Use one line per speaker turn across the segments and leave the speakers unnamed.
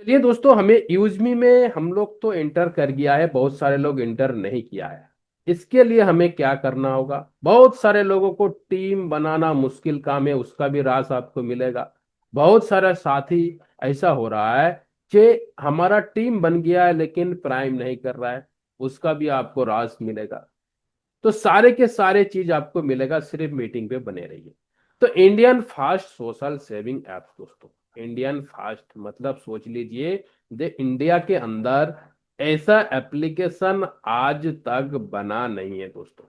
चलिए दोस्तों, हमें यूजमी में हम लोग तो इंटर कर गया है, बहुत सारे लोग इंटर नहीं किया है। इसके लिए हमें क्या करना होगा? बहुत सारे लोगों को टीम बनाना मुश्किल काम है, उसका भी राज आपको मिलेगा। बहुत सारा साथी ऐसा हो रहा है कि हमारा टीम बन गया है लेकिन प्राइम नहीं कर रहा है, उसका भी आपको राज मिलेगा। तो सारे के सारे चीज आपको मिलेगा, सिर्फ मीटिंग पे बने रहिए। तो Indian fast social saving app दोस्तों, इंडियन फास्ट मतलब सोच लीजिए, दे इंडिया के अंदर ऐसा एप्लीकेशन आज तक बना नहीं है दोस्तों।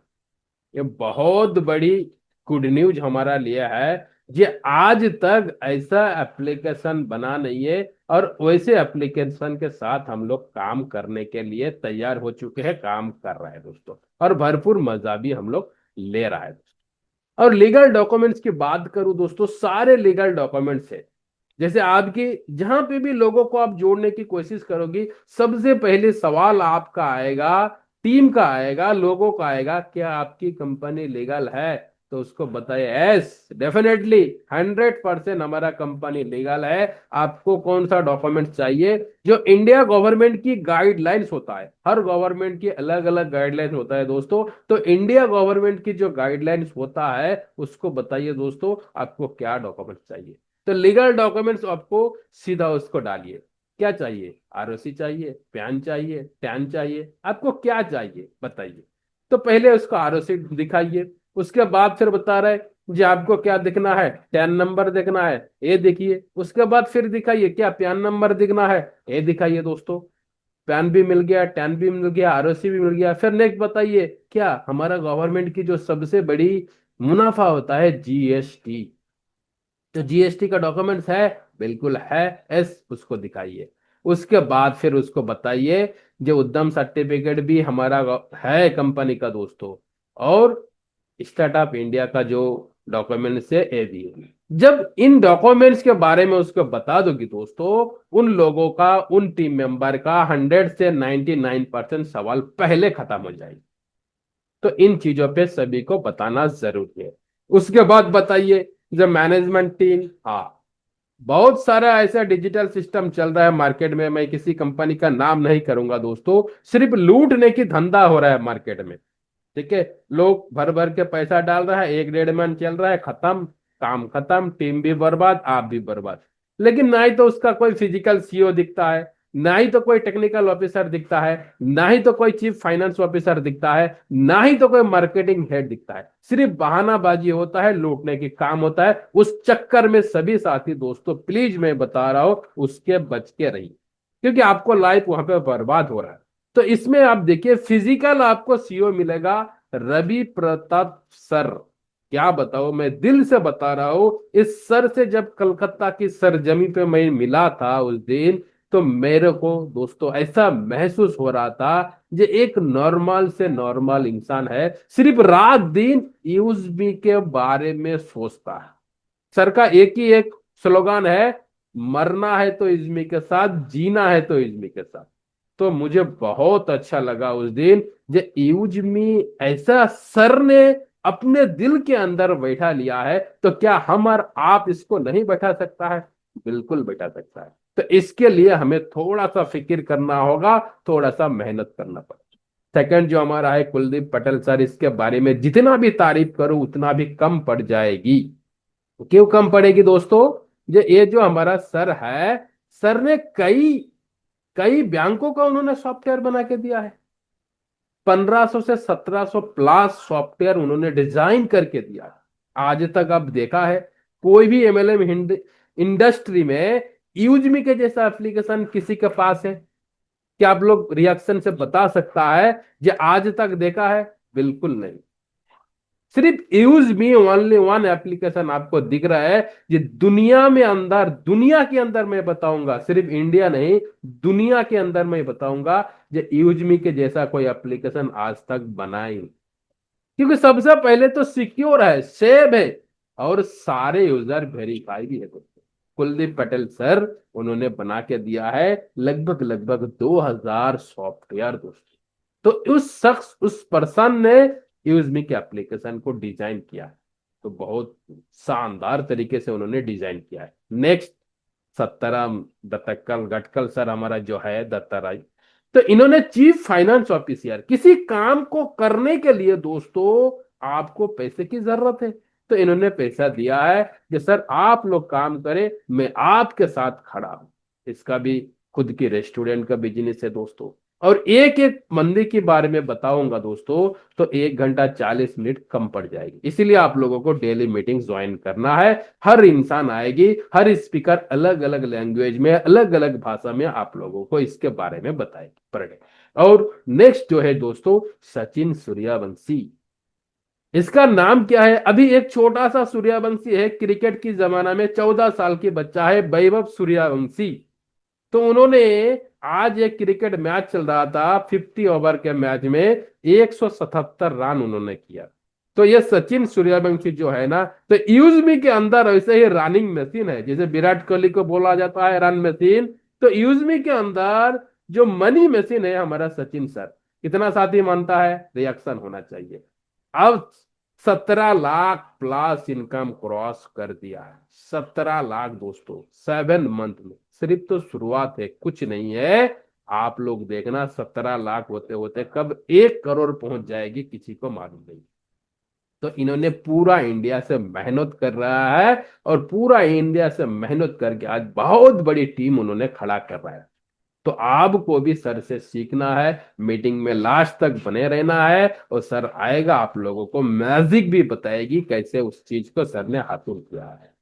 ये बहुत बड़ी गुड न्यूज हमारा लिए है। ये आज तक ऐसा एप्लीकेशन बना नहीं है, और वैसे एप्लीकेशन के साथ हम लोग काम करने के लिए तैयार हो चुके हैं, काम कर रहे हैं दोस्तों। और भरपूर मजा भी हम लोग ले रहा है दोस्तों। और लीगल डॉक्यूमेंट्स की बात करूं दोस्तों, सारे लीगल डॉक्यूमेंट्स है। जैसे आपकी जहां पे भी लोगों को आप जोड़ने की कोशिश करोगी, सबसे पहले सवाल आपका आएगा, टीम का आएगा, लोगों का आएगा, क्या आपकी कंपनी लीगल है? तो उसको बताइए यस, डेफिनेटली 100% हमारा कंपनी लीगल है। आपको कौन सा डॉक्यूमेंट चाहिए? जो इंडिया गवर्नमेंट की गाइडलाइंस होता है, हर गवर्नमेंट की अलग अलग गाइडलाइंस होता है दोस्तों। तो इंडिया गवर्नमेंट की जो गाइडलाइंस होता है उसको बताइए दोस्तों, आपको क्या डॉक्यूमेंट चाहिए। तो लीगल डॉक्यूमेंट्स आपको सीधा उसको डालिए। क्या चाहिए? आरओसी चाहिए, पैन चाहिए, टैन चाहिए, आपको क्या चाहिए बताइए। तो पहले उसको आरओसी दिखाइए। उसके बाद फिर बता रहे जी आपको क्या दिखना है, टैन नंबर दिखना है, ये देखिए। उसके बाद फिर दिखाइए क्या पैन नंबर दिखना है, ये दिखाइए दोस्तों। पैन भी मिल गया, टैन भी मिल गया, आरओसी भी मिल गया। फिर नेक्स्ट बताइए क्या हमारा गवर्नमेंट की जो सबसे बड़ी मुनाफा होता है, जीएसटी। तो जीएसटी का डॉक्यूमेंट्स है? बिल्कुल है। एस उसको दिखाइए। उसके बाद फिर उसको बताइए जो उद्यम सर्टिफिकेट भी हमारा है कंपनी का दोस्तों। और स्टार्टअप इंडिया का जो डॉक्यूमेंट्स है ये भी है। जब इन डॉक्यूमेंट्स के बारे में उसको बता दोगी दोस्तों, उन लोगों का, उन टीम मेंबर का 100 से 99% सवाल पहले खत्म हो जाएगी। तो इन चीजों पे सभी को बताना जरूरी है। उसके बाद बताइए जब मैनेजमेंट टीम, हाँ, बहुत सारा ऐसा डिजिटल सिस्टम चल रहा है मार्केट में, मैं किसी कंपनी का नाम नहीं करूंगा दोस्तों। सिर्फ लूटने की धंधा हो रहा है मार्केट में। ठीक है, लोग भर भर के पैसा डाल रहा है, 1 डेढ़ मंथ चल रहा है, खत्म, काम खत्म, टीम भी बर्बाद, आप भी बर्बाद। लेकिन ना ही तो उसका कोई फिजिकल सीईओ दिखता है, ना ही तो कोई टेक्निकल ऑफिसर दिखता है, ना ही तो कोई चीफ फाइनेंस ऑफिसर दिखता है, ना ही तो कोई मार्केटिंग हेड दिखता है। सिर्फ बहानाबाजी होता है, लूटने की काम होता है। उस चक्कर में सभी साथी दोस्तों, प्लीज मैं बता रहा हूं, उसके बच के रहिए, क्योंकि आपको लाइफ वहां पे बर्बाद हो रहा है। तो इसमें आप देखिए, फिजिकल आपको सीईओ मिलेगा, रवि प्रताप सर। क्या बताओ, मैं दिल से बता रहा हूं, इस सर से जब कलकत्ता की सरजमी पे मैं मिला था उस दिन, तो मेरे को दोस्तों ऐसा महसूस हो रहा था जो एक नॉर्मल से नॉर्मल इंसान है, सिर्फ रात दिन यूएसबी के बारे में सोचता है। सर का एक ही एक स्लोगन है, मरना है तो इज्मी के साथ, जीना है तो इज्मी के साथ। तो मुझे बहुत अच्छा लगा उस दिन, जो इज्मी ऐसा सर ने अपने दिल के अंदर बैठा लिया है, तो क्या हम और आप इसको नहीं बैठा सकता है? बिल्कुल बैठा सकता है। तो इसके लिए हमें थोड़ा सा फिक्र करना होगा, थोड़ा सा मेहनत करना पड़ेगा। सेकंड जो हमारा है कुलदीप पटेल सर, इसके बारे में जितना भी तारीफ करूं उतना भी कम पड़ जाएगी। क्यों कम पड़ेगी दोस्तों? ये जो हमारा सर है, सर ने कई कई बैंकों का उन्होंने सॉफ्टवेयर बना के दिया है। 1500 से 1700 प्लस सॉफ्टवेयर उन्होंने डिजाइन करके दिया है। आज तक अब देखा है कोई भी एमएलएम इंडस्ट्री में यूजमी के जैसा एप्लीकेशन किसी के पास है? क्या आप लोग रिएक्शन से बता सकता है ये आज तक देखा है? बिल्कुल नहीं। सिर्फ use me only one application आपको दिख रहा है। ये दुनिया में अंदर, दुनिया के अंदर मैं बताऊंगा, सिर्फ इंडिया नहीं, दुनिया के अंदर मैं बताऊंगा, ये यूज मी के जैसा कोई एप्लीकेशन आज तक बना ही नहीं। क्योंकि सबसे पहले तो सिक्योर है, सेव है, और सारे यूजर वेरीफाई भी है दोस्तों। कुलदीप पटेल सर, उन्होंने बना के दिया है लगभग लगभग 2000 सॉफ्टवेयर दोस्तों। तो उस शख्स, उस पर्सन ने यूजमी के एप्लीकेशन को डिजाइन किया है। तो बहुत शानदार तरीके से उन्होंने डिजाइन किया है। नेक्स्ट, सत्तरम दत्तकल गटकल सर हमारा जो है दत्ताराय, तो इन्होंने चीफ फाइनेंस ऑफिसर, किसी काम को करने के लिए दोस्तों आपको पैसे की जरूरत है, तो इन्होंने पैसा दिया है कि सर आप लोग काम करें, मैं आपके साथ खड़ा हूं। इसका भी खुद की रेस्टोरेंट का बिजनेस है दोस्तों। और एक एक मंदी के बारे में बताऊंगा दोस्तों, तो 1 घंटा 40 मिनट कम पड़ जाएगी, इसीलिए आप लोगों को डेली मीटिंग ज्वाइन करना है। हर इंसान आएगी, हर स्पीकर अलग अलग लैंग्वेज में अलग अलग भाषा में आप लोगों को इसके बारे में बताएगी पर डे। और नेक्स्ट जो है दोस्तों, सचिन सूर्यवंशी। इसका नाम क्या है? अभी एक छोटा सा सूर्यवंशी है, क्रिकेट की जमाना में 14 साल की बच्चा है, वैभव सूर्यवंशी। तो उन्होंने, आज एक क्रिकेट मैच चल रहा था, 50 ओवर के मैच में 177 रन उन्होंने किया। तो ये सचिन सूर्यवंशी जो है ना, तो यूजमी के अंदर वैसे ही रनिंग मशीन है, जैसे विराट कोहली को बोला जाता है रन मशीन, तो यूजमी के अंदर जो मनी मशीन है हमारा सचिन सर। कितना साथी मानता है? रिएक्शन होना चाहिए। अब 17 लाख प्लस इनकम क्रॉस कर दिया है। 17 लाख दोस्तों 7 मंथ में। सिर्फ तो शुरुआत है, कुछ नहीं है। आप लोग देखना 17 लाख होते होते कब 1 करोड़ पहुंच जाएगी, किसी को मालूम नहीं। तो इन्होंने पूरा इंडिया से मेहनत कर रहा है, और पूरा इंडिया से मेहनत करके आज बहुत बड़ी टीम उन्होंने खड़ा कर रहा है। तो आपको भी सर से सीखना है, मीटिंग में लास्ट तक बने रहना है, और सर आएगा आप लोगों को मैजिक भी बताएगी कैसे उस चीज को सर ने हासिल किया है।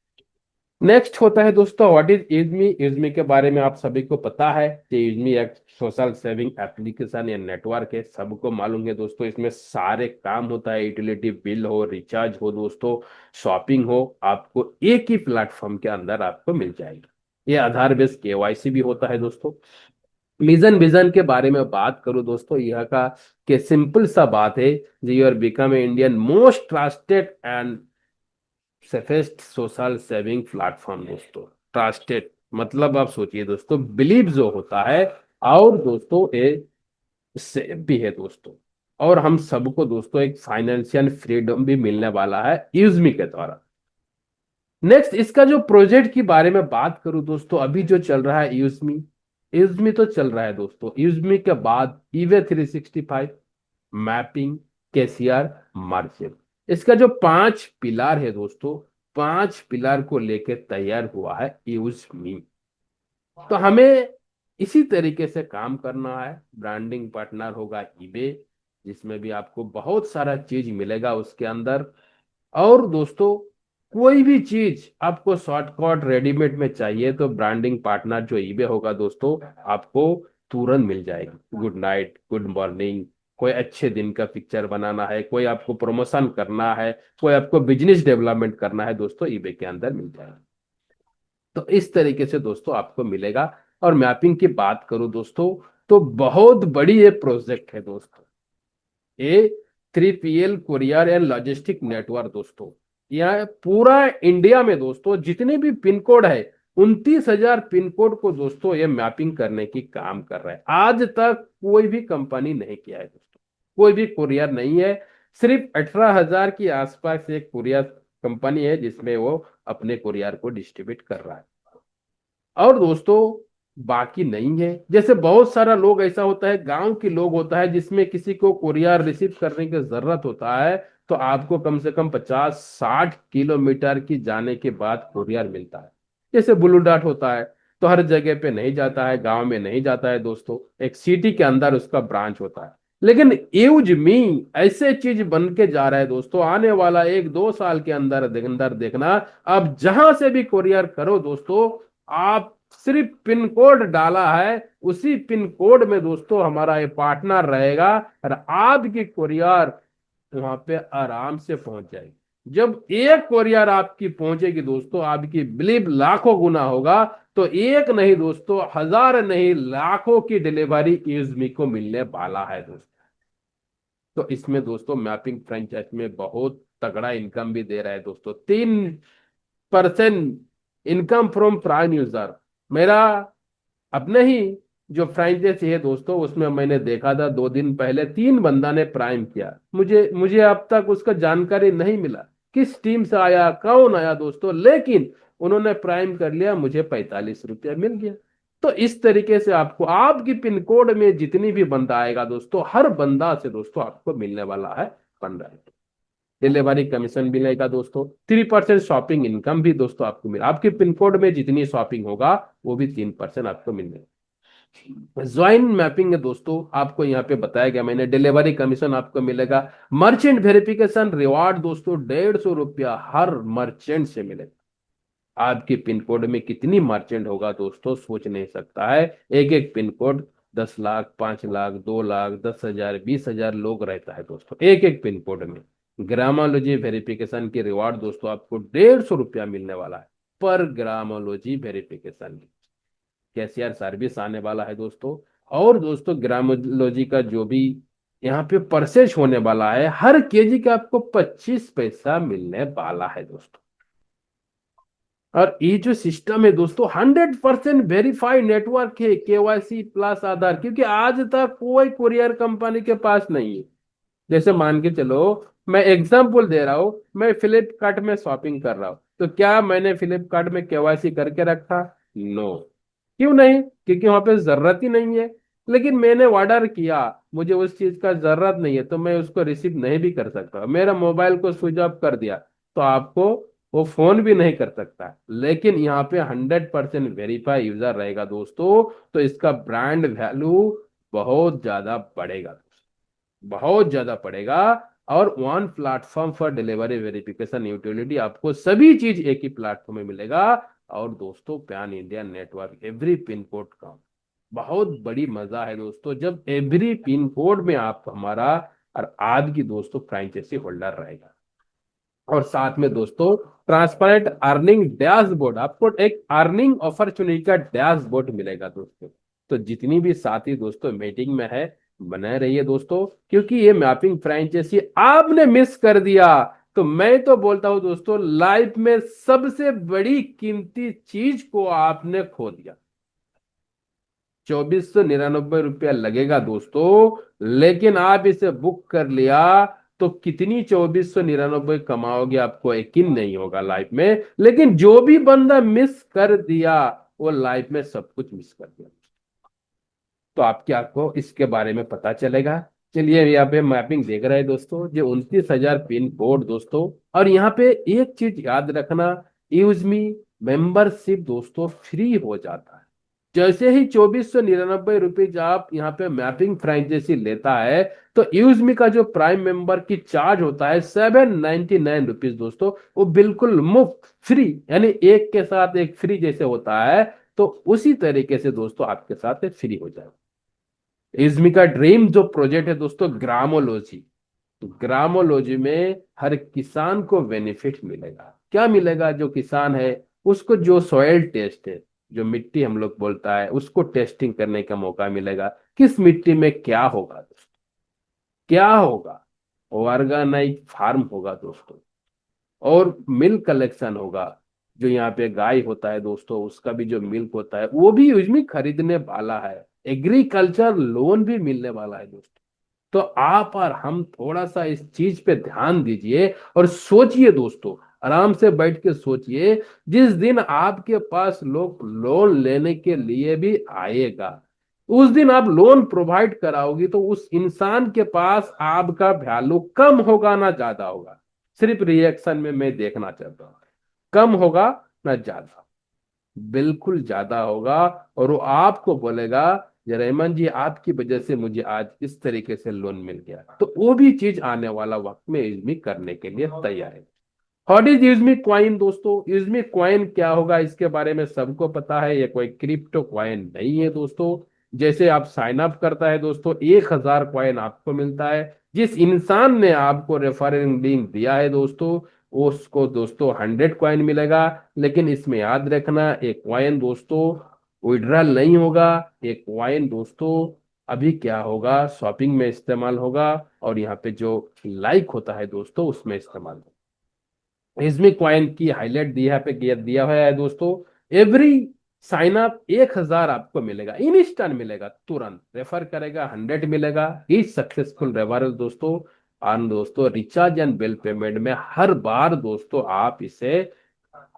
नेक्स्ट होता है दोस्तों, व्हाट इज इजमी। इजमी के बारे में आप सभी को पता है कि इजमी एक सोशल सेविंग एप्लीकेशन या नेटवर्क है, सबको मालूम है दोस्तों। इसमें सारे काम होता है, यूटिलिटी बिल हो, रिचार्ज हो दोस्तों, शॉपिंग हो, आपको एक ही प्लेटफॉर्म के अंदर आपको मिल जाएगी। ये आधार बेस्ड केवाईसी भी होता है दोस्तों। विजन, विजन के बारे में बात करूं दोस्तों, यह का कि सिंपल सा बात है, you are become a Indian most trusted and safest social saving platform दोस्तों। ट्रस्टेड मतलब आप सोचिए दोस्तों, बिलीव जो होता है, और दोस्तों ये सेफ भी है दोस्तों। और हम सबको दोस्तों एक फाइनेंशियल फ्रीडम भी मिलने वाला है यूजमी के द्वारा। नेक्स्ट, इसका जो प्रोजेक्ट के बारे में बात करूं दोस्तों, अभी जो चल रहा है यूजमी, यूजमी तो चल रहा है दोस्तों। यूजमी के बाद ईवे 365, मैपिंग, केसीआर, मार्जिन, इसका जो 5 पिलर है दोस्तों, 5 पिलर को लेकर तैयार हुआ है यूजमी। तो हमें इसी तरीके से काम करना है। ब्रांडिंग पार्टनर होगा ईबे, जिसमें भी आपको बहुत सारा चीज मिलेगा उसके अंदर। और दोस्तों, कोई भी चीज आपको शॉर्टकट रेडीमेड में चाहिए, तो ब्रांडिंग पार्टनर जो ईबे होगा दोस्तों, आपको तुरंत मिल जाएगी। गुड नाइट, गुड मॉर्निंग, कोई अच्छे दिन का पिक्चर बनाना है, कोई आपको प्रमोशन करना है, कोई आपको बिजनेस डेवलपमेंट करना है दोस्तों, ईबे के अंदर मिल जाएगा। तो इस तरीके से दोस्तों आपको मिलेगा। और मैपिंग की बात करूं दोस्तों, तो बहुत बड़ी ये प्रोजेक्ट है दोस्तों। ये 3PL courier and logistic network दोस्तों, यह पूरा इंडिया में दोस्तों जितने भी पिन कोड है, 29,000 पिन कोड को दोस्तों ये मैपिंग करने की काम कर रहा है। आज तक कोई भी कंपनी नहीं किया है दोस्तों, कोई भी कुरियर नहीं है। सिर्फ 18,000 के आसपास एक कुरियर कंपनी है जिसमें वो अपने कुरियर को डिस्ट्रीब्यूट कर रहा है। और दोस्तों, बाकी नहीं है। जैसे बहुत सारा लोग ऐसा होता है, गांव के लोग होता है, जिसमें किसी को कुरियर रिसीव करने की जरूरत होता है, तो आपको कम से कम 50-60 किलोमीटर की जाने के बाद कुरियर मिलता है। जैसे ब्लू डार्ट होता है, तो हर जगह पे नहीं जाता है, गांव में नहीं जाता है दोस्तों, एक सिटी के अंदर उसका ब्रांच होता है। लेकिन यूज मी ऐसे चीज बन के जा रहा है दोस्तों, आने वाला 1-2 साल के अंदर अंदर देखना, अब जहां से भी कुरियर करो दोस्तों, आप सिर्फ पिन कोड डाला है, उसी पिन कोड में दोस्तों हमारा ये पार्टनर रहेगा, और आपकी कुरियर वहां पे आराम से पहुंच जाएगी। जब एक कुरियर आपकी पहुंचेगी दोस्तों, आपकी बिलीव लाखों गुना होगा। तो एक नहीं दोस्तों, हजार नहीं, लाखों की डिलीवरी यूजमी को मिलने वाला है दोस्तों। तो इसमें दोस्तों मैपिंग फ्रेंचाइज में बहुत तगड़ा इनकम भी दे रहा है दोस्तों। 3% इनकम फ्रॉम प्राइम यूजर। मेरा अपने ही जो फ्रेंचाइजी है दोस्तों, उसमें मैंने देखा था 2 दिन पहले 3 बंदा ने प्राइम किया। मुझे मुझे अब तक उसका जानकारी नहीं मिला, किस टीम से आया, कौन आया दोस्तों, लेकिन उन्होंने प्राइम कर लिया, मुझे 45 रुपया मिल गया। तो इस तरीके से आपको आपकी पिन कोड में जितनी भी बंदा आएगा दोस्तों, हर बंदा से दोस्तों आपको मिलने वाला है 15। डिलीवरी कमीशन मिलेगा दोस्तों, 3% शॉपिंग इनकम भी दोस्तों आपको मिले, आपके पिन कोड में जितनी शॉपिंग होगा वो भी 3% आपको मिलेगा। ज्वाइन मैपिंग है दोस्तों, आपको यहाँ पे बताया गया मैंने, डिलीवरी कमीशन आपको मिलेगा। मर्चेंट वेरिफिकेशन रिवार्ड दोस्तों 150 रुपया हर मर्चेंट से मिलेगा। आपके पिन कोड में कितनी मर्चेंट होगा दोस्तों, सोच नहीं सकता है। एक एक पिन कोड 10 लाख, 5 लाख, 2 लाख, 10,000, 20,000 लोग रहता है दोस्तों एक एक पिन कोड में। ग्रामोलॉजी वेरिफिकेशन की रिवार्ड दोस्तों आपको 150 रुपया मिलने वाला है पर ग्रामोलॉजी वेरिफिकेशन। कैशियर सर्विस आने वाला है दोस्तों। और दोस्तों ग्रामोलॉजी का जो भी यहाँ पे परचेज होने वाला है, हर केजी का आपको 25 पैसा मिलने वाला है दोस्तों। और ये जो सिस्टम है दोस्तों 100% वेरीफाइड नेटवर्क है, केवाईसी प्लस आधार, क्योंकि आज तक कोई कुरियर कंपनी के पास नहीं है। जैसे मान के चलो, मैं एग्जांपल दे रहा हूं, मैं फ्लिपकार्ट में शॉपिंग कर रहा हूं, तो क्या मैंने फ्लिपकार्ट में केवाईसी करके रखा? नो। क्यों नहीं? क्योंकि वहां पे जरूरत ही नहीं है। लेकिन मैंने ऑर्डर किया, मुझे उस चीज का जरूरत नहीं है, तो मैं उसको रिसीव नहीं भी कर सकता, मेरा मोबाइल को स्विच ऑफ कर दिया, तो आपको वो फोन भी नहीं कर सकता। लेकिन यहाँ पे 100% वेरीफाई यूजर रहेगा दोस्तों, तो इसका ब्रांड वैल्यू बहुत ज्यादा बढ़ेगा, बहुत ज्यादा पड़ेगा। और one platform for delivery verification utility, आपको सभी चीज एक ही प्लेटफॉर्म में मिलेगा। और दोस्तों pan India network, every pin code का बहुत बड़ी मजा है दोस्तों, जब एवरी पिन कोड में आप हमारा और आपकी दोस्तों फ्रेंचाइजी होल्डर रहेगा। और साथ में दोस्तों ट्रांसपेरेंट अर्निंग डैशबोर्ड, आपको एक अर्निंग अपॉर्चुनिटी का डैशबोर्ड मिलेगा दोस्तों। तो जितनी भी साथी दोस्तों मीटिंग में है, बने रहिए दोस्तों, क्योंकि ये मैपिंग फ्रेंचाइजी आपने मिस कर दिया तो मैं तो बोलता हूं दोस्तों, लाइफ में सबसे बड़ी कीमती चीज को आपने खो दिया। 2499 रुपया लगेगा दोस्तों, लेकिन आप इसे बुक कर लिया तो कितनी 2499 कमाओगे आपको यकीन नहीं होगा लाइफ में। लेकिन जो भी बंदा मिस कर दिया, वो लाइफ में सब कुछ मिस कर दिया। तो आपके आपको इसके बारे में पता चलेगा। चलिए यहाँ पे मैपिंग देख रहे हैं दोस्तों, ये 29,000 पिन कोड दोस्तों। और यहाँ पे एक चीज याद रखना, यूजमी मेंबरशिप दोस्तों फ्री हो जाता है। जैसे ही 2499 रुपये जब आप यहाँ पे मैपिंग फ्रेंचाइजी लेता है, तो यूजमी का जो प्राइम मेंबर की चार्ज होता है 799 रुपीज दोस्तों, वो बिल्कुल मुफ्त फ्री, यानी एक के साथ एक फ्री जैसे होता है, तो उसी तरीके से दोस्तों आपके साथ फ्री हो जाएगा। इज्मी का ड्रीम जो प्रोजेक्ट है दोस्तों ग्रामोलॉजी, तो ग्रामोलॉजी में हर किसान को बेनिफिट मिलेगा। क्या मिलेगा? जो किसान है उसको जो सॉइल टेस्ट है, जो मिट्टी हम लोग बोलता है, उसको टेस्टिंग करने का मौका मिलेगा। किस मिट्टी में क्या होगा दोस्तों, क्या होगा? ऑर्गेनाइक फार्म होगा दोस्तों। और मिल्क कलेक्शन होगा, जो यहाँ पे गाय होता है दोस्तों, उसका भी जो मिल्क होता है वो भी उसमें खरीदने वाला है। एग्रीकल्चर लोन भी मिलने वाला है दोस्तों। तो आप और हम थोड़ा सा इस चीज पे ध्यान दीजिए और सोचिए दोस्तों, आराम से बैठ के सोचिए। जिस दिन आपके पास लोग लोन लेने के लिए भी आएगा, उस दिन आप लोन प्रोवाइड कराओगी, तो उस इंसान के पास आपका वैल्यू कम होगा ना ज्यादा होगा? सिर्फ रिएक्शन में मैं देखना चाहता हूँ, कम होगा ना ज्यादा? बिल्कुल ज्यादा होगा। और वो आपको बोलेगा, "ये रहमान जी, आपकी वजह से मुझे आज इस तरीके से लोन मिल गया।" तो वो भी चीज आने वाला वक्त में यूजमी करने के लिए तैयार है। व्हाट इज यूजमी क्वाइन दोस्तों? यूजमी क्वाइन क्या होगा इसके बारे में सबको पता है, ये कोई क्रिप्टो क्वाइन नहीं है दोस्तों। जैसे आप साइन अप करता है दोस्तों, 1,000 क्वाइन आपको मिलता है। जिस इंसान ने आपको रेफरिंग लिंक दिया है दोस्तों, उसको दोस्तों 100 क्वाइन मिलेगा। लेकिन इसमें याद रखना, एक क्वाइन दोस्तों विड्रॉल नहीं होगा। एक क्वाइन दोस्तों अभी क्या होगा, शॉपिंग में इस्तेमाल होगा, और यहाँ पे जो लाइक होता है दोस्तों उसमें इस्तेमाल होगा। इसमें क्वाइन की हाईलाइट दिया हुआ है दोस्तों। एवरी साइन अप 1,000 आपको मिलेगा, इंस्टेंट मिलेगा, तुरंत रेफर करेगा 100 मिलेगा। इस सक्सेसफुल रेफरल दोस्तों, और दोस्तों रिचार्ज एंड बिल पेमेंट में हर बार दोस्तों आप इसे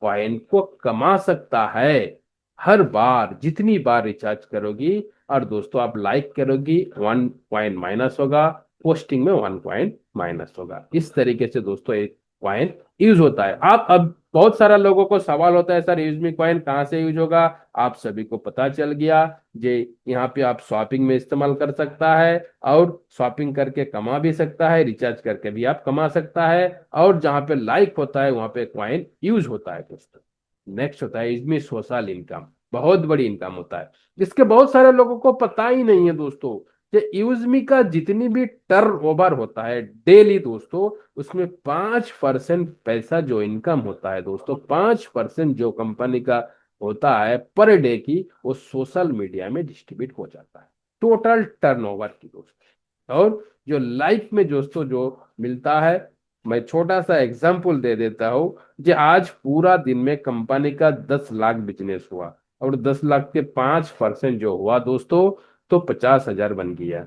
कॉइन को कमा सकता है। हर बार जितनी बार रिचार्ज करोगी और दोस्तों आप लाइक करोगी, 1 कॉइन माइनस होगा, पोस्टिंग में 1 कॉइन माइनस होगा। इस तरीके से दोस्तों एक कॉइन यूज होता है। आप अब बहुत सारा लोगों को सवाल होता है, सर यूज मी कॉइन कहाँ से यूज होगा? आप सभी को पता चल गया। जे यहाँ पे आप शॉपिंग में इस्तेमाल कर सकता है, और शॉपिंग करके कमा भी सकता है, रिचार्ज करके भी आप कमा सकता है, और जहाँ पे लाइक होता है वहां पे कॉइन यूज होता है दोस्तों। नेक्स्ट होता है इसमें सोशल इनकम। बहुत बड़ी इनकम होता है, जिसके बहुत सारे लोगों को पता ही नहीं है दोस्तों। ये यूजमी का जितनी भी टर्न ओवर होता है डेली दोस्तों, उसमें 5% पैसा जो इनकम होता है दोस्तों, 5% जो कंपनी का होता है पर डे की, वो सोशल मीडिया में डिस्ट्रीब्यूट हो जाता है टोटल टर्नओवर की दोस्तों। और जो लाइफ में दोस्तों जो मिलता है, मैं छोटा सा एग्जांपल दे देता हूँ। जो आज पूरा दिन में कंपनी का 10 लाख बिजनेस हुआ, और 10 लाख के 5% जो हुआ दोस्तों, तो 50,000 बन गया।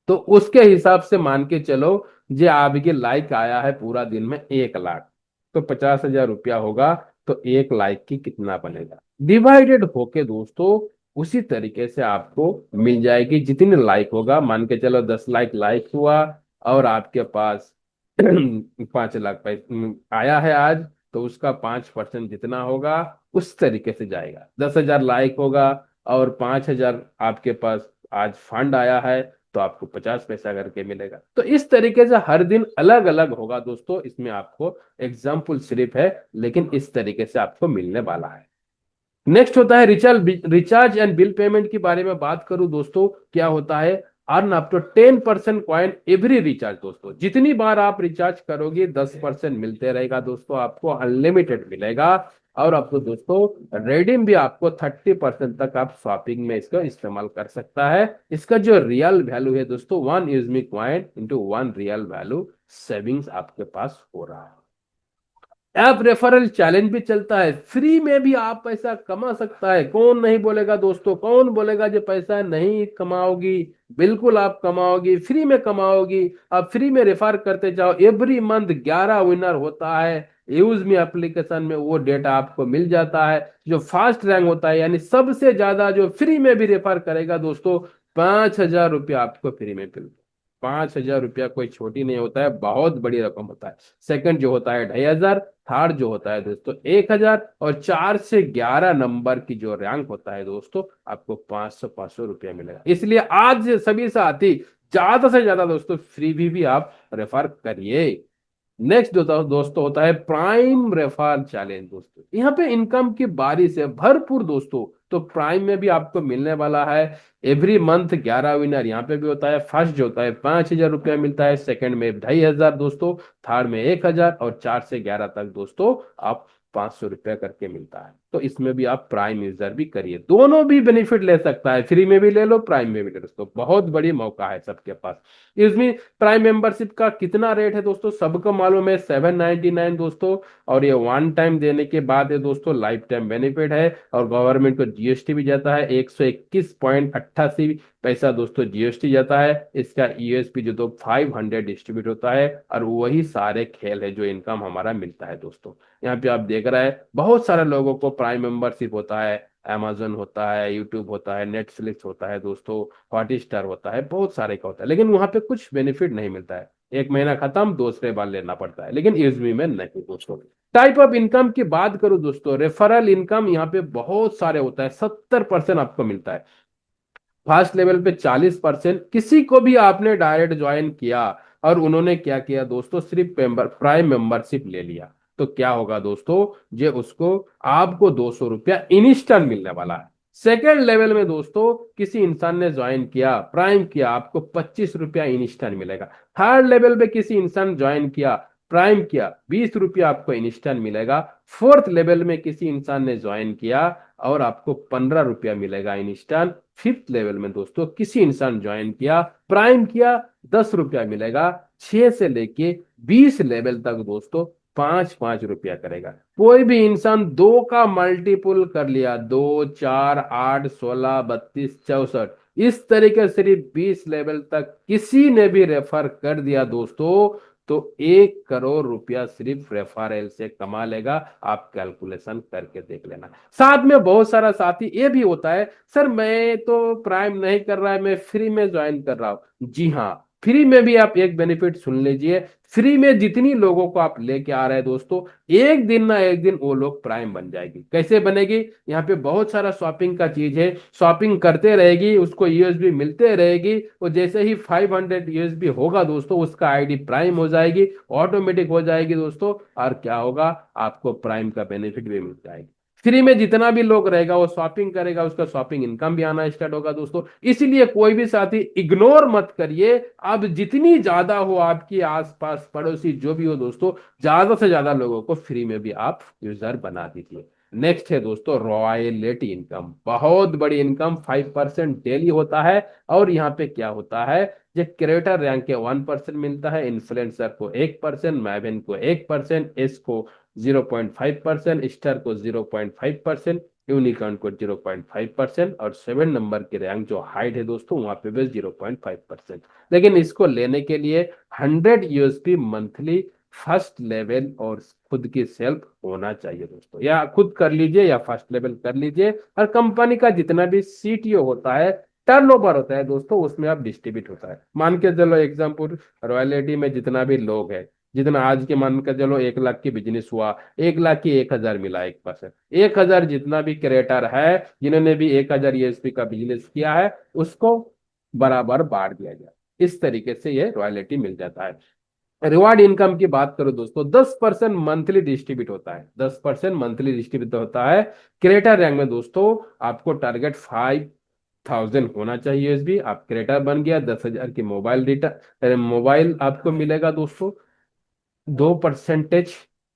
तो उसके हिसाब से मान के चलो, जे आपके लाइक आया है पूरा दिन में 1 लाख, तो 50,000 रुपया होगा, तो 1 लाख की कितना बनेगा डिवाइडेड होके दोस्तों, उसी तरीके से आपको मिल जाएगी। जितने लाइक होगा, मान के चलो 10 लाख लाइक हुआ, और आपके पास 5 लाख पैसे आया है आज, तो उसका 5% जितना होगा उस तरीके से जाएगा। 10,000 लाइक होगा, और 5,000 आपके पास आज फंड आया है, तो आपको 50 पैसा करके मिलेगा। तो इस तरीके से हर दिन अलग अलग होगा दोस्तों। इसमें आपको एग्जाम्पल सिर्फ है, लेकिन इस तरीके से आपको मिलने वाला है। नेक्स्ट होता है रिचार्ज एंड बिल पेमेंट के बारे में बात करूं दोस्तों, क्या होता है? Earn up to 10% coin every recharge दोस्तों। जितनी बार आप रिचार्ज करोगे 10% मिलते रहेगा दोस्तों, आपको अनलिमिटेड मिलेगा। और आपको दोस्तों रेडीम भी आपको 30% तक आप शॉपिंग में इसका इस्तेमाल कर सकता है। इसका जो रियल वैल्यू है दोस्तों, 1 यूजमी coin into 1 real value savings आपके पास हो रहा है। ऐप रेफरल चैलेंज भी चलता है, फ्री में भी आप पैसा कमा सकता है। कौन नहीं बोलेगा दोस्तों, कौन बोलेगा जो पैसा नहीं कमाओगी? बिल्कुल आप कमाओगी, फ्री में कमाओगी। आप फ्री में रेफर करते जाओ, एवरी मंथ 11 विनर होता है। यूज मी एप्लीकेशन में वो डेटा आपको मिल जाता है। जो फास्ट रैंक होता है, यानी सबसे ज्यादा जो फ्री में भी रेफर करेगा दोस्तों, 5,000 रुपया आपको फ्री में मिलता है। 5,000 रुपया कोई छोटी नहीं होता है, बहुत बड़ी रकम होता है। सेकंड जो होता है 2,500, थर्ड जो होता है दोस्तों 1,000, और 4 से 11 नंबर की जो रैंक होता है दोस्तों, आपको 500 रुपया मिलेगा। इसलिए आज सभी साथी ज्यादा से ज्यादा दोस्तों फ्री भी आप रेफर करिए। नेक्स्ट दोस्तों होता है प्राइम रेफर चैलेंज दोस्तों। यहाँ पे इनकम की बारिश है भरपूर दोस्तों। तो प्राइम में भी आपको मिलने वाला है एवरी मंथ 11 विनर। यहाँ पे भी होता है। फर्स्ट जो होता है 5,000 रुपया मिलता है, सेकंड में 2,500 दोस्तों, थर्ड में 1,000, और 4 से 11 तक दोस्तों आप 500 रुपया करके मिलता है। तो इसमें भी आप प्राइम यूजर भी करिए, दोनों भी बेनिफिट ले सकता है, फ्री में भी ले लो, प्राइम में भी ले लो। दोस्तों बहुत बड़ी मौका है सबके पास। इसमें प्राइम मेंबरशिप का कितना रेट है दोस्तों, सबको मालूम है 799 दोस्तों। और ये वन टाइम देने के बाद है दोस्तों, लाइफ टाइम बेनिफिट है। और गवर्नमेंट को जीएसटी भी जाता है, 121.88 पैसा दोस्तों जीएसटी जाता है। इसका यूएसपी जो तो 500 डिस्ट्रीब्यूट होता है, और वही सारे खेल है जो इनकम हमारा मिलता है दोस्तों। यहाँ पे आप देख रहे हैं बहुत सारे लोगों को प्राइम मेंबरशिप होता है। amazon होता है, यूट्यूब होता है, नेटफ्लिक्स होता है दोस्तों, हॉटस्टार होता है, बहुत सारे का होता है, लेकिन वहां पे कुछ बेनिफिट नहीं मिलता है। एक महीना खत्म, दूसरे बार लेना पड़ता है, लेकिन यूजमी में नहीं दोस्तों। टाइप ऑफ इनकम की बात करूं दोस्तों, रेफरल इनकम यहाँ पे बहुत सारे होता है, 70% आपको मिलता है। फर्स्ट लेवल पे 40%। किसी को भी आपने डायरेक्ट ज्वाइन किया, और उन्होंने क्या किया दोस्तों, सिर्फ प्राइम मेंबरशिप ले लिया, तो क्या होगा दोस्तों, जे उसको आपको 200 रुपया इंस्टेंट मिलने वाला है। सेकेंड लेवल में दोस्तों किसी इंसान ने ज्वाइन किया, प्राइम किया, आपको 25 रुपया इंस्टेंट मिलेगा। थर्ड लेवल पे किसी इंसान ज्वाइन किया, प्राइम किया, 20 रुपया आपको इंस्टेंट मिलेगा। फोर्थ लेवल में किसी इंसान ने ज्वाइन किया, और आपको 15 रुपया मिलेगा इंस्टेंट। फिफ्थ लेवल में दोस्तों किसी इंसान ज्वाइन किया, प्राइम किया, 10 रुपया मिलेगा। 6 से लेके 20 लेवल तक दोस्तों 5-5 रुपया करेगा। कोई भी इंसान 2 का मल्टीपुल कर लिया, 2, 4, 8, 16, 32, 64, इस तरीके से सिर्फ 20 लेवल तक किसी ने भी रेफर कर दिया दोस्तों, तो 1 करोड़ रुपया सिर्फ रेफरल से कमा लेगा। आप कैलकुलेशन करके देख लेना। साथ में बहुत सारा साथी ये भी होता है, सर मैं तो प्राइम नहीं कर रहा है, मैं फ्री में ज्वाइन कर रहा हूं। जी हाँ, फ्री में भी आप एक बेनिफिट सुन लीजिए। फ्री में जितनी लोगों को आप लेके आ रहे हैं दोस्तों, एक दिन ना एक दिन वो लोग प्राइम बन जाएगी। कैसे बनेगी? यहाँ पे बहुत सारा शॉपिंग का चीज है, शॉपिंग करते रहेगी, उसको यूएसबी मिलते रहेगी। वो जैसे ही 500 यूएसबी होगा दोस्तों, उसका आईडी प्राइम हो जाएगी, ऑटोमेटिक हो जाएगी दोस्तों। और क्या होगा? आपको प्राइम का बेनिफिट भी मिल जाएगा। फ्री में जितना भी लोग रहेगा वो शॉपिंग करेगा, उसका शॉपिंग इनकम भी आना स्टार्ट होगा दोस्तों। इसलिए कोई भी साथी इग्नोर मत करिए। अब जितनी ज्यादा हो आपकी आसपास पड़ोसी जो भी हो दोस्तों, ज्यादा से ज्यादा लोगों को फ्री में भी आप यूजर बना दीजिए। नेक्स्ट है दोस्तों रॉयल्टी इनकम। बहुत बड़ी इनकम, 5% डेली होता है। और यहाँ पे क्या होता है, जो क्रिएटर रैंक के 1% मिलता है, इन्फ्लुएंसर को 1%, मैवेन को 1%, एस को 0.5%, स्टार को 0.5%, यूनिकॉर्न को 0.5%, और 7 नंबर की रैंक जो हाइट है दोस्तों वहां पे भी 0.5%। लेकिन इसको लेने के लिए 100 यूएसपी मंथली फर्स्ट लेवल और खुद की सेल्फ होना चाहिए दोस्तों। या खुद कर लीजिए या फर्स्ट लेवल कर लीजिए। और कंपनी का जितना भी सीटीओ होता है, टर्नओवर होता है दोस्तों, उसमें आप डिस्ट्रीब्यूट होता है। मान के चलो एग्जाम्पल, रॉयल्टी में जितना भी लोग है, जितना आज के मान के चलो 1 लाख की बिजनेस हुआ, 1 लाख की 1,000 मिला 1%। 1,000 जितना भी क्रिएटर है जिन्होंने भी 1,000 यूएसपी का बिजनेस किया है, उसको बराबर बांट दिया जाए। इस तरीके से ये रॉयल्टी मिल जाता है। रिवार्ड इनकम की बात करो दोस्तों, 10% मंथली डिस्ट्रीब्यूट होता है। 10% मंथली डिस्ट्रीब्यूट होता है। क्रिएटर रैंक में दोस्तों आपको टारगेट 5,000 होना चाहिए यूएसबी। आप क्रिएटर बन गया, 10,000 की मोबाइल डेटा मोबाइल आपको मिलेगा दोस्तों। 2%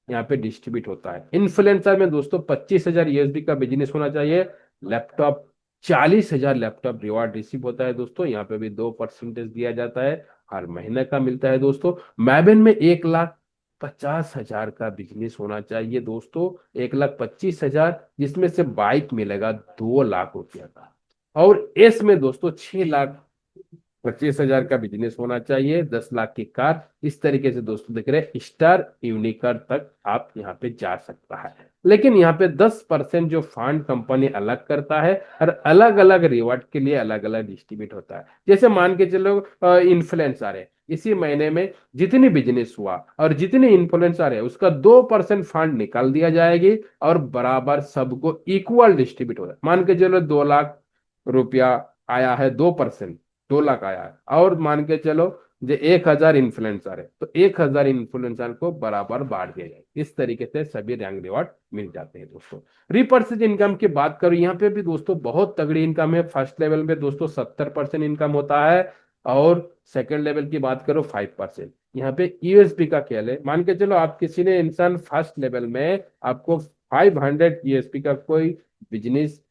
यहाँ पे डिस्ट्रीब्यूट होता है। इन्फ्लुएंसर में दोस्तों 25,000 यूएसबी का बिजनेस होना चाहिए। लैपटॉप 40,000 लैपटॉप रिवार्ड रिसीव होता है दोस्तों, यहाँ पे भी 2% दिया जाता है, हर महीने का मिलता है दोस्तों। मैबन में 1,50,000 का बिजनेस होना चाहिए दोस्तों, 1,25,000, जिसमें से बाइक मिलेगा 2 लाख रुपया का। और एस में दोस्तों 6,25,000 का बिजनेस होना चाहिए, 10 लाख की कार। इस तरीके से दोस्तों देख रहे हैं, स्टार यूनिकर तक आप यहाँ पे जा सकता है। लेकिन यहाँ पे 10% जो फंड कंपनी अलग करता है, और अलग अलग रिवॉर्ड के लिए अलग अलग डिस्ट्रीब्यूट होता है। जैसे मान के चलो इन्फ्लुएंसर है, इसी महीने में जितनी बिजनेस हुआ और जितनी इन्फ्लुएंसर है उसका 2% फंड निकाल दिया जाएगी, और बराबर सबको इक्वल डिस्ट्रीब्यूट होता है। मान के चलो 2 लाख रुपया आया है, 2%, 2 लाख आया है। और मान के चलो जो 1,000 इन्फ्लुएंसर है, तो 1,000 इन्फ्लुएंसर को बराबर बांट दिया जाए। इस तरीके से सभी रैंक रिवॉर्ड मिल जाते हैं दोस्तों। रिपर्सेज इनकम की बात करूं, यहाँ पे भी दोस्तों बहुत तगड़ी इनकम है। फर्स्ट लेवल में दोस्तों 70% इनकम होता है, और सेकंड लेवल की बात करो 5%। यहाँ पे यूएसपी का खेल है। मान के चलो आप किसी ने इंसान फर्स्ट लेवल में आपको 500 यूएसपी का कोई बिजनेस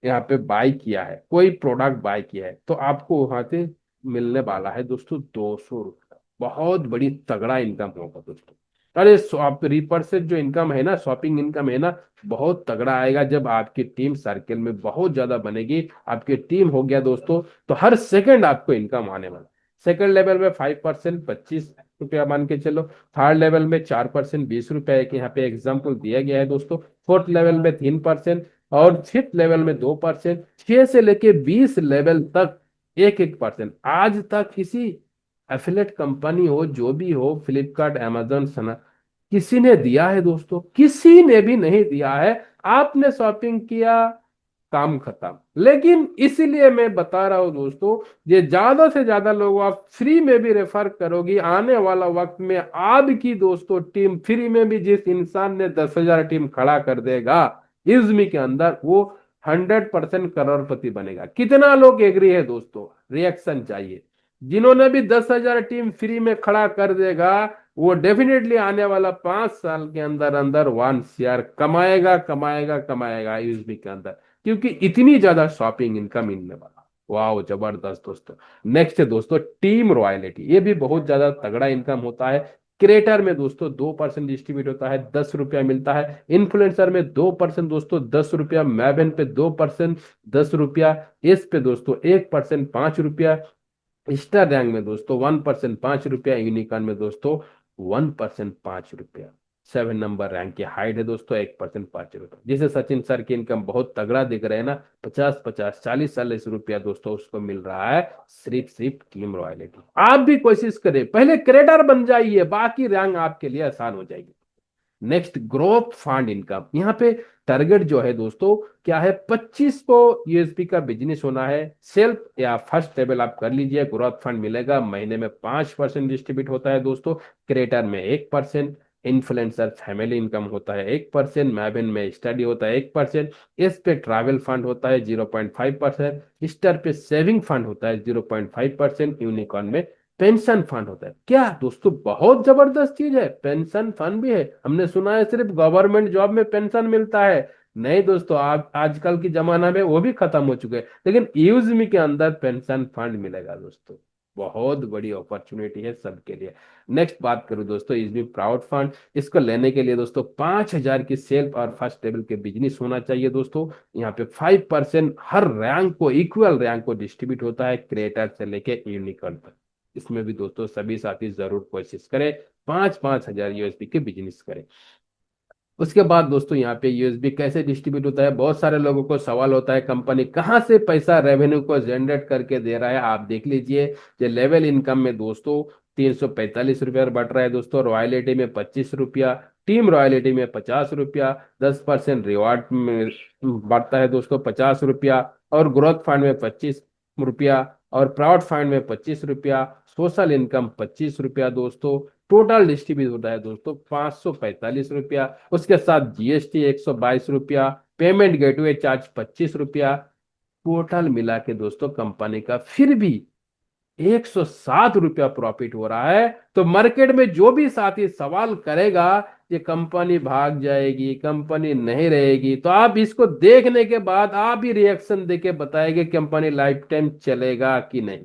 यहाँ पे बाय किया है, कोई प्रोडक्ट बाय किया है, तो आपको वहां से मिलने वाला है दोस्तों 200 रुपया। बहुत बड़ी तगड़ा इनकम होगा दोस्तों। अरे आप रीपर से जो इनकम है ना, शॉपिंग इनकम है ना, बहुत तगड़ा आएगा जब आपकी टीम सर्कल में बहुत ज्यादा बनेगी। आपकी टीम हो गया दोस्तों, तो हर सेकंड आपको इनकम आने वाला। सेकंड लेवल में 5%, 25 रुपया मान के चलो। थर्ड लेवल में 4%, 20 रुपया, एक यहाँ पे एग्जाम्पल दिया गया है दोस्तों। फोर्थ लेवल में 3%, और फिफ्थ लेवल में 2%। 6 से लेके 20 लेवल तक 1-1%। आज तक किसी एफिलेट कंपनी हो, जो भी हो, फ्लिपकार्ट, amazon सना, किसी ने दिया है दोस्तों? किसी ने भी नहीं दिया है। आपने शॉपिंग किया, काम खत्म। लेकिन इसीलिए मैं बता रहा हूं दोस्तों, ये ज्यादा से ज्यादा लोग आप फ्री में भी रेफर करोगी, आने वाला वक्त में आपकी दोस्तों टीम फ्री में भी, जिस इंसान ने 10,000 टीम खड़ा कर देगा इज्मी के अंदर, वो 100% करोड़पति बनेगा। कितना लोग एग्री है दोस्तों? रिएक्शन चाहिए। जिन्होंने भी 10,000 टीम फ्री में खड़ा कर देगा, वो डेफिनेटली आने वाला 5 साल के अंदर अंदर 1 CR कमाएगा, कमाएगा, कमाएगा यूएसबी के अंदर, क्योंकि इतनी ज्यादा शॉपिंग इनकम मिलने वाला। वाह, जबरदस्त दोस्तों। नेक्स्ट है दोस्तों टीम रॉयल्टी। ये भी बहुत ज्यादा तगड़ा इनकम होता है। क्रिएटर में दोस्तों 2% डिस्ट्रीब्यूट होता है, 10 रुपया मिलता है। इन्फ्लुएंसर में 2% दोस्तों, 10 रुपया। मैबन पे 2%, 10 रुपया। इस पे दोस्तों 1%, 5 रुपया। स्टार रैंक में दोस्तों 1% 5 रुपया, यूनिकॉर्न में दोस्तों 1% 5 रुपया। 7 नंबर रैंक की हाइट है दोस्तों, 1% 5 रुपया। जिसे सचिन सर की इनकम बहुत तगड़ा दिख रहा है ना, 50 50 40 40 रुपया दोस्तों उसको मिल रहा है, सिर्फ सिर्फ टीम रॉयलिटी। आप भी कोशिश करें, पहले क्रेडिटर बन जाइए, बाकी रैंक आपके लिए आसान हो जाएगी। Next, growth fund income. यहाँ पे टारगेट जो है दोस्तों क्या है, 25 को यूएसपी का बिजनेस होना है। सेल्फ या फर्स्ट लेवल आप कर लीजिए, ग्रोथ फंड मिलेगा, महीने में 5% डिस्ट्रीब्यूट होता है दोस्तों। क्रिएटर में 1%, इन्फ्लुएंसर फैमिली इनकम होता है 1%, मैबिन में स्टडी होता है 1%, इस पे ट्रैवल फंड होता है 0.5%, स्टार पे सेविंग फंड होता है 0.5%, यूनिकॉर्न में पेंशन फंड होता है। क्या दोस्तों, बहुत जबरदस्त चीज है, पेंशन फंड भी है। हमने सुना है सिर्फ गवर्नमेंट जॉब में पेंशन मिलता है, नहीं दोस्तों, आप आजकल की जमाना में वो भी खत्म हो चुके हैं, लेकिन यूजमी के अंदर पेंशन फंड मिलेगा दोस्तों। बहुत बड़ी अपॉर्चुनिटी है सबके लिए। नेक्स्ट बात करूं दोस्तों, इसमें प्राउड फंड। इसको लेने के लिए दोस्तों 5,000 की सेल्फ और फर्स्ट लेवल के बिजनेस होना चाहिए दोस्तों। यहाँ पे 5% हर रैंक को, इक्वल रैंक को डिस्ट्रीब्यूट होता है, क्रिएटर से लेके यूनिकॉर्न तक। इसमें भी दोस्तों सभी साथी जरूर कोशिश करें, 5-5 हजार यूएसबी के बिजनेस करें। उसके बाद दोस्तों यहाँ पे यूएसबी कैसे डिस्ट्रीब्यूट होता है, बहुत सारे लोगों को सवाल होता है, कंपनी कहाँ से पैसा रेवेन्यू को जनरेट करके दे रहा है। आप देख लीजिए, जो लेवल इनकम में दोस्तों 345 रुपया बढ़ रहा है दोस्तों, रॉयल्टी में 25 रुपया, टीम रॉयल्टी में 50 रुपया, 10% रिवार्ड में बढ़ता है दोस्तों 50 रुपया, और ग्रोथ फंड में 25 रुपया, और प्राउड फंड में 25 रुपया, सोशल इनकम 25 रुपया दोस्तों। टोटल डिस्ट्रीब्यूट होता है दोस्तों 545 रुपया। उसके साथ जीएसटी 122 रुपया, पेमेंट गेटवे चार्ज 25 रुपया। टोटल मिला के दोस्तों कंपनी का फिर भी 107 रुपया प्रॉफिट हो रहा है। तो मार्केट में जो भी साथी सवाल करेगा ये कंपनी भाग जाएगी, कंपनी नहीं रहेगी, तो आप इसको देखने के बाद आप ही रिएक्शन देके बताएंगे कंपनी लाइफ टाइम चलेगा कि नहीं।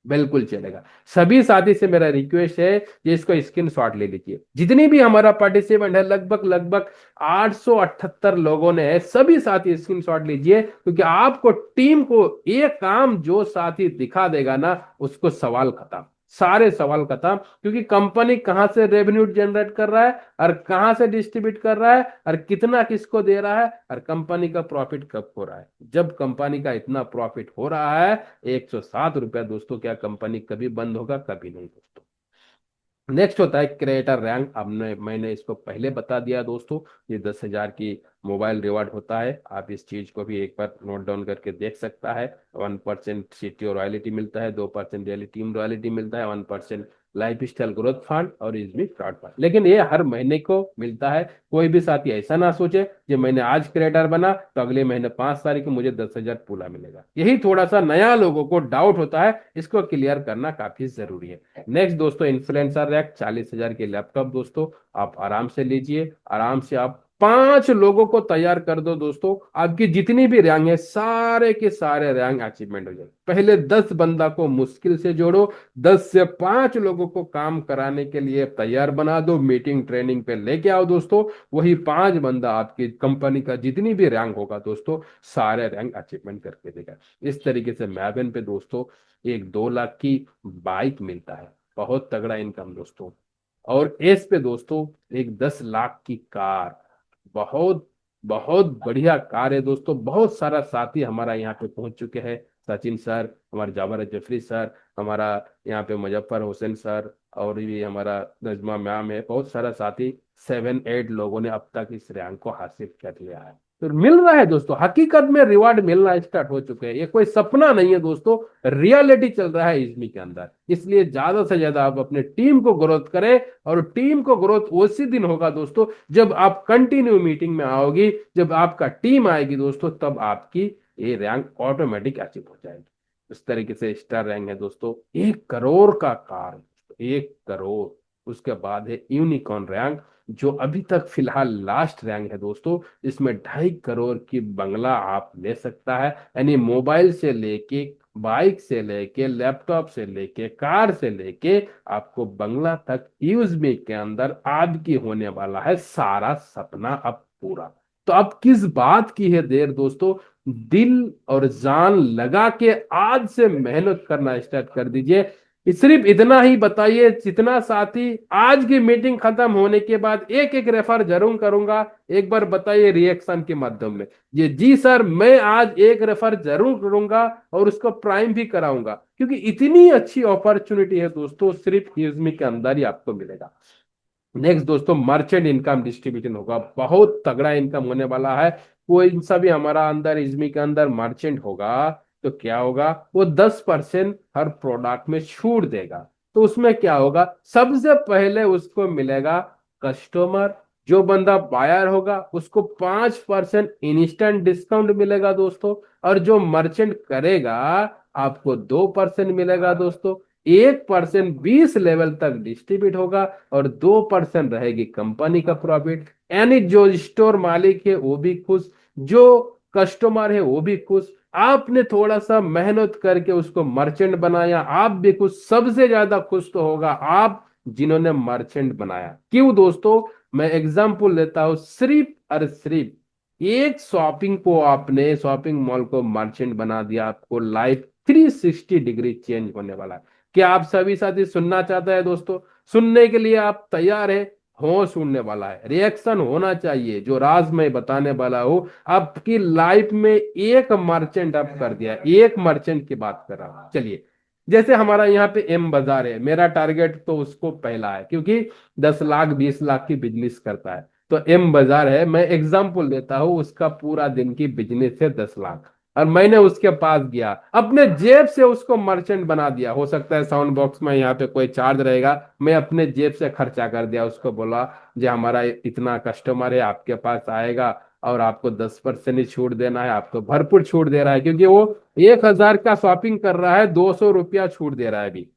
बिल्कुल चलेगा। सभी साथी से मेरा रिक्वेस्ट है, ये इसको स्क्रीनशॉट ले लीजिए। जितनी भी हमारा पार्टिसिपेंट है, लगभग लगभग 878 लोगों ने है, सभी साथी स्क्रीनशॉट लीजिए, क्योंकि आपको टीम को एक काम जो साथी दिखा देगा ना, उसको सवाल खत्म, सारे सवाल खत्म। क्योंकि कंपनी कहां से रेवेन्यू जनरेट कर रहा है, और कहां से डिस्ट्रीब्यूट कर रहा है, और कितना किसको दे रहा है, और कंपनी का प्रॉफिट कब हो रहा है। जब कंपनी का इतना प्रॉफिट हो रहा है, 107 रुपया दोस्तों, क्या कंपनी कभी बंद होगा? कभी नहीं दोस्तों। नेक्स्ट होता है क्रिएटर रैंक। अब मैंने इसको पहले बता दिया दोस्तों, ये 10,000 की मोबाइल रिवार्ड होता है। आप इस चीज को भी एक बार नोट डाउन करके देख सकता है। 1% सीटीओ रॉयल्टी मिलता है, 2% डेली टीम रॉयल्टी मिलता है, 1% लाइफ स्टाइल ग्रोथ फंड, और इसमें फ्रॉड फंड। लेकिन ये हर महीने को मिलता है। कोई भी साथी ऐसा ना सोचे कि मैंने आज क्रिएटर बना तो अगले महीने 5 तारीख को मुझे 10,000 पूरा मिलेगा। यही थोड़ा सा नया लोगों को डाउट होता है, इसको क्लियर करना काफी जरूरी है। नेक्स्ट दोस्तों, इन्फ्लुएंसर रैंक 40,000 के लैपटॉप दोस्तों, आप आराम से लीजिए, आराम से आप 5 लोगों को तैयार कर दो दोस्तों, आपकी जितनी भी रैंक है सारे के सारे रैंक अचीवमेंट हो जाए। पहले 10 बंदा को मुश्किल से जोड़ो, 10 से 5 लोगों को काम कराने के लिए तैयार बना दो, मीटिंग ट्रेनिंग पे लेके आओ दोस्तों। वही 5 बंदा आपकी कंपनी का जितनी भी रैंक होगा दोस्तों, सारे रैंक अचीवमेंट करके देगा। इस तरीके से मैबन पे दोस्तों एक 2 लाख की बाइक मिलता है, बहुत तगड़ा इनकम दोस्तों। और एस पे दोस्तों एक 10 लाख की कार, बहुत बहुत बढ़िया कार है दोस्तों। बहुत सारा साथी हमारा यहाँ पे पहुंच चुके हैं, सचिन सर, हमारे जाबर जफरी सर, हमारा यहाँ पे मुजफ्फर हुसैन सर, और भी हमारा नजमा मैम है, बहुत सारा साथी, 7-8 लोगों ने अब तक इस रैंक को हासिल कर लिया है। तो मिल रहा है दोस्तों, हकीकत में रिवार्ड मिलना स्टार्ट हो चुके हैं, ये कोई सपना नहीं है दोस्तों, रियलिटी चल रहा है इसमें के अंदर। इसलिए ज्यादा से ज्यादा आप अपने टीम को ग्रोथ करें, और टीम को ग्रोथ उसी दिन होगा दोस्तों जब आप कंटिन्यू मीटिंग में आओगी, जब आपका टीम आएगी दोस्तों, तब आपकी ये रैंक ऑटोमेटिक अचीव हो जाएगी। इस तरीके से स्टार रैंक है दोस्तों 1 करोड़ का कार, 1 करोड़। उसके बाद है यूनिकॉर्न रैंक, जो अभी तक फिलहाल लास्ट रैंक है दोस्तों। इसमें 2.5 करोड़ की बंगला आप ले सकता है, यानी मोबाइल से लेके, बाइक से लेके, लैपटॉप से लेके, कार से लेके, आपको बंगला तक यूएसबी के अंदर आपकी होने वाला है सारा सपना अब पूरा। तो अब किस बात की है देर दोस्तों, दिल और जान लगा के आज से मेहनत करना स्टार्ट कर दीजिए। सिर्फ इतना ही बताइए, जितना साथी आज की मीटिंग खत्म होने के बाद एक एक रेफर जरूर करूंगा, एक बार बताइए रिएक्शन के माध्यम में। ये जी सर, मैं आज एक रेफर जरूर करूंगा और उसको प्राइम भी कराऊंगा, क्योंकि इतनी अच्छी अपॉर्चुनिटी है दोस्तों, सिर्फ यूजमी के अंदर ही आपको मिलेगा। नेक्स्ट दोस्तों, मर्चेंट इनकम डिस्ट्रीब्यूशन होगा, बहुत तगड़ा इनकम होने वाला है। कोई सा भी हमारा अंदर इजमी के अंदर मर्चेंट होगा तो क्या होगा, वो 10% हर प्रोडक्ट में छूट देगा। तो उसमें क्या होगा, सबसे पहले उसको मिलेगा कस्टमर, जो बंदा बायर होगा उसको 5% इंस्टेंट डिस्काउंट मिलेगा दोस्तों, और जो मर्चेंट करेगा आपको 2% मिलेगा दोस्तों। 1% 20 लेवल तक डिस्ट्रीब्यूट होगा और 2% रहेगी कंपनी का प्रॉफिट। यानी जो स्टोर मालिक है वो भी खुश, जो कस्टमर है वो भी खुश। आपने थोड़ा सा मेहनत करके उसको मर्चेंट बनाया, आप भी खुश। सबसे ज्यादा खुश तो होगा आप जिन्होंने मर्चेंट बनाया। क्यों दोस्तों, मैं एग्जांपल लेता हूं, सिर्फ और सिर्फ एक शॉपिंग को, आपने शॉपिंग मॉल को मर्चेंट बना दिया, आपको लाइफ 360 डिग्री चेंज होने वाला है। क्या आप सभी साथी सुनना चाहते हैं दोस्तों? सुनने के लिए आप तैयार है? हो, सुनने वाला है, रिएक्शन होना चाहिए। जो राज मैं बताने वाला हूं, आपकी लाइफ में एक मर्चेंट आप कर दिया, एक मर्चेंट की बात कर रहा हूं। चलिए, जैसे हमारा यहाँ पे एम बाजार है, मेरा टारगेट तो उसको पहला है, क्योंकि 10 लाख 20 लाख की बिजनेस करता है। तो एम बाजार है, मैं एग्जाम्पल देता हूँ, उसका पूरा दिन की बिजनेस है 10 लाख, और मैंने उसके पास गया, अपने जेब से उसको मर्चेंट बना दिया। हो सकता है साउंड बॉक्स में यहाँ पे कोई चार्ज रहेगा, मैं अपने जेब से खर्चा कर दिया। उसको बोला जो हमारा इतना कस्टमर है, आपके पास आएगा और आपको 10% ही छूट देना है। आपको भरपूर छूट दे रहा है, क्योंकि वो 1,000 का शॉपिंग कर रहा है, 200 रुपया छूट दे रहा है अभी।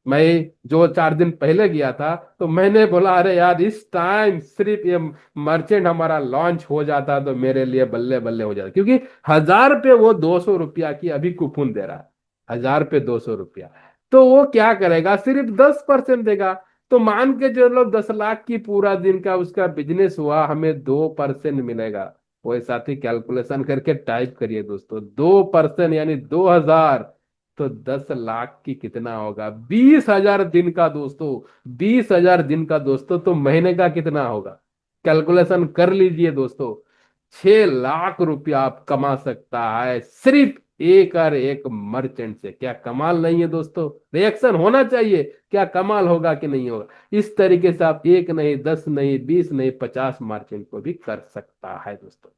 मैं जो 4 दिन पहले गया था, तो मैंने बोला अरे यार, इस टाइम सिर्फ ये मर्चेंट हमारा लॉन्च हो जाता तो मेरे लिए बल्ले बल्ले हो जाता, क्योंकि 1,000 पे वो 200 रुपया की अभी कूपन दे रहा है। 1,000 पे 200 रुपया, तो वो क्या करेगा, सिर्फ 10% देगा। तो मान के चलो 10 लाख की पूरा दिन का उसका बिजनेस हुआ, हमें 2% मिलेगा। वो साथी कैलकुलेशन करके टाइप करिए दोस्तों, 2% यानी 2,000, तो 10 लाख की कितना होगा, 20,000 दिन का दोस्तों। 20,000 दिन का दोस्तों, तो महीने का कितना होगा, कैलकुलेशन कर लीजिए दोस्तों। 6 लाख रुपया आप कमा सकता है सिर्फ एक और एक मर्चेंट से। क्या कमाल नहीं है दोस्तों? रिएक्शन होना चाहिए, क्या कमाल होगा कि नहीं होगा? इस तरीके से आप एक नहीं, 10 नहीं, 20 नहीं, 50 मर्चेंट को भी कर सकता है दोस्तों।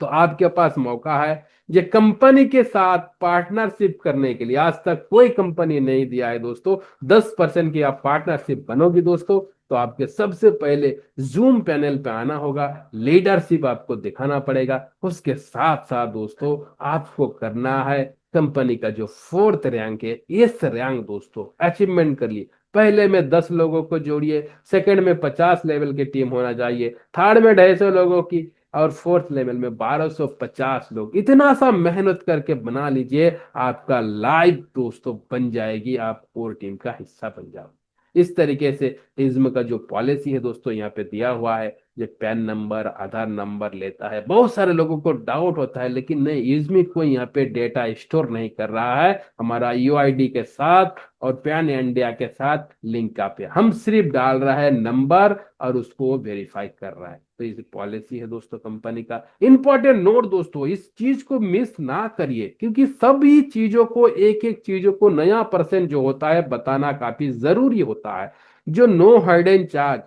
तो आपके पास मौका है, ये कंपनी के साथ पार्टनरशिप करने के लिए आज तक कोई कंपनी नहीं दिया है दोस्तों। 10% की आप पार्टनरशिप बनोगी दोस्तों, तो आपके सबसे पहले जूम पैनल पे आना होगा, लीडरशिप आपको दिखाना पड़ेगा। उसके साथ साथ दोस्तों आपको करना है कंपनी का जो 4th रैंक है, इस रैंक दोस्तों अचीवमेंट करिए। पहले में 10 लोगों को जोड़िए, सेकंड में 50 लेवल की टीम होना चाहिए, थर्ड में 250 लोगों की, और 4th लेवल में 1250 लोग। इतना सा मेहनत करके बना लीजिए, आपका लाइफ दोस्तों बन जाएगी, आप कोर टीम का हिस्सा बन जाओ। इस तरीके से इज्म का जो पॉलिसी है दोस्तों यहाँ पे दिया हुआ है, ये पैन नंबर आधार नंबर लेता है। बहुत सारे लोगों को डाउट होता है, लेकिन नहीं, इज्मी कोई यहाँ पे डेटा स्टोर नहीं कर रहा है हमारा यूआईडी के साथ और पैन इंडिया के साथ लिंक का पे। हम सिर्फ डाल रहा है नंबर और उसको वेरीफाई कर रहा है। तो ये पॉलिसी है दोस्तों कंपनी का। इंपॉर्टेंट नोट दोस्तों, इस चीज को मिस ना करिए, क्योंकि सभी चीजों को, एक एक चीजों को नया परसेंट जो होता है बताना काफी जरूरी होता है। जो नो हाइडन चार्ज,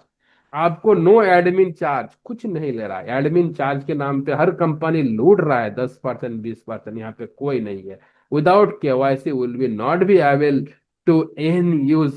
आपको नो एडमिन चार्ज कुछ नहीं ले रहा है। एडमिन चार्ज के नाम पे हर कंपनी लूट रहा है, 10% 20%, यहाँ पे कोई नहीं है। Without KYC will be not be able to an use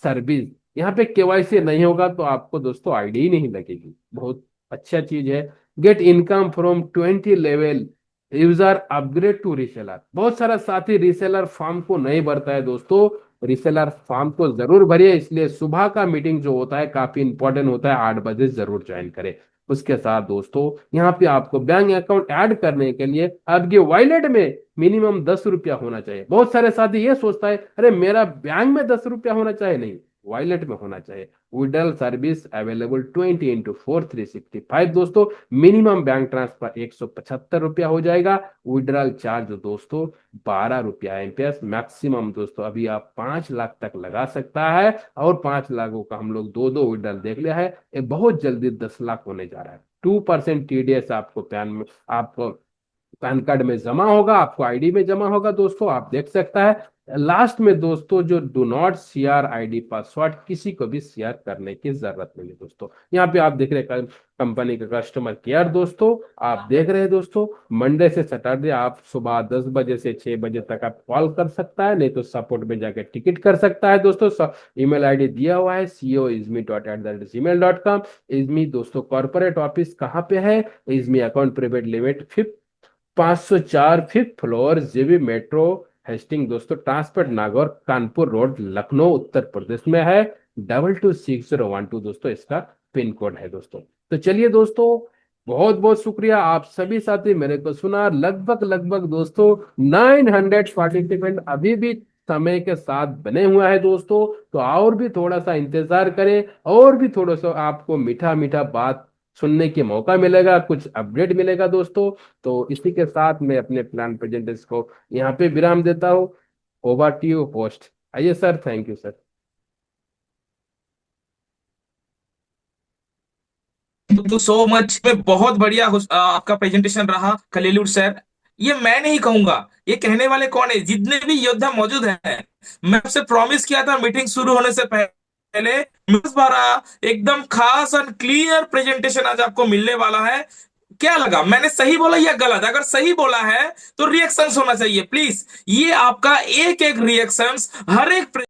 service. यहाँ पे केवाईसी नहीं होगा तो आपको दोस्तों आईडी ही नहीं लगेगी। बहुत अच्छा चीज है। Get income from 20 level user upgrade to reseller. बहुत सारा साथी रीसेलर फॉर्म को नहीं भरता है दोस्तों, रीसेलर फॉर्म को जरूर भरिए। इसलिए सुबह का मीटिंग जो होता है काफी इंपॉर्टेंट होता है, 8 बजे जरूर ज्वाइन करें। उसके साथ दोस्तों यहाँ पे आपको बैंक अकाउंट ऐड करने के लिए आपके वॉलेट में मिनिमम 10 रुपया होना चाहिए। बहुत सारे साथी ये सोचता है अरे मेरा बैंक में 10 रुपया होना चाहिए, नहीं, वॉलेट में होना चाहिए। विड्रॉल सर्विस अवेलेबल 20x4 365 दोस्तों। मिनिमम बैंक ट्रांसफर 175 रुपया हो जाएगा। विड्रॉल चार्ज दोस्तों 12 रुपया एमपीएस। मैक्सिमम दोस्तों अभी आप 5 लाख तक लगा सकता है, और 5 लाखों का हम लोग दो दो विड्रॉल देख लिया है। ये बहुत जल्दी 10 लाख होने जा रहा है। 2% टीडीएस आपको आपको पैन कार्ड में जमा होगा, आपको आईडी में जमा होगा दोस्तों, आप देख सकता है। लास्ट में दोस्तों जो do not share ID password किसी को भी शेयर करने की जरूरत नहीं है दोस्तों। यहाँ पे आप देख रहे हैं कंपनी का कस्टमर केयर दोस्तों, आप देख रहे हैं दोस्तों। मंडे से सैटरडे आप सुबह 10 बजे से 6 बजे तक आप कॉल कर सकता है, नहीं तो सपोर्ट में जाकर टिकट कर सकता है दोस्तों। ईमेल आईडी दिया हुआ है co.izmi.@gmail.com। इजमी दोस्तों कॉर्पोरेट ऑफिस कहाँ पे है? इजमी account private limit 504 fifth floor JB metro हेस्टिंग दोस्तों, ट्रांसपोर्ट नागौर कानपुर रोड लखनऊ उत्तर प्रदेश में है। 226012 दोस्तों इसका पिन कोड है दोस्तों। तो चलिए दोस्तों, बहुत बहुत शुक्रिया आप सभी साथी मेरे को सुना। लगभग लगभग दोस्तों 900 पार्टिसिपेंट अभी भी समय के साथ बने हुआ है दोस्तों। तो और भी थोड़ा सा इंतजार करें, और भी थोड़ा सा आपको मीठा मीठा बात सुनने के मौका मिलेगा, कुछ अपडेट मिलेगा दोस्तों। तो इसी के साथ मैं अपने प्लान प्रेजेंटेशन को यहाँ पे विराम देता हूँ। Over to you host. आइए sir, thank you sir.
Thank you so much. में बहुत बढ़िया आपका प्रेजेंटेशन रहा खलीलुर सर। ये मैं नहीं कहूंगा, ये कहने वाले कौन है, जितने भी योद्धा मौजूद हैं। मैं आपसे प्रॉमिस किया था मीटिंग शुरू होने से पहले, इस बार एकदम खास और क्लियर प्रेजेंटेशन आज आपको मिलने वाला है। क्या लगा, मैंने सही बोला या गलत? अगर सही बोला है तो रिएक्शंस होना चाहिए प्लीज। ये आपका एक एक रिएक्शंस हर एक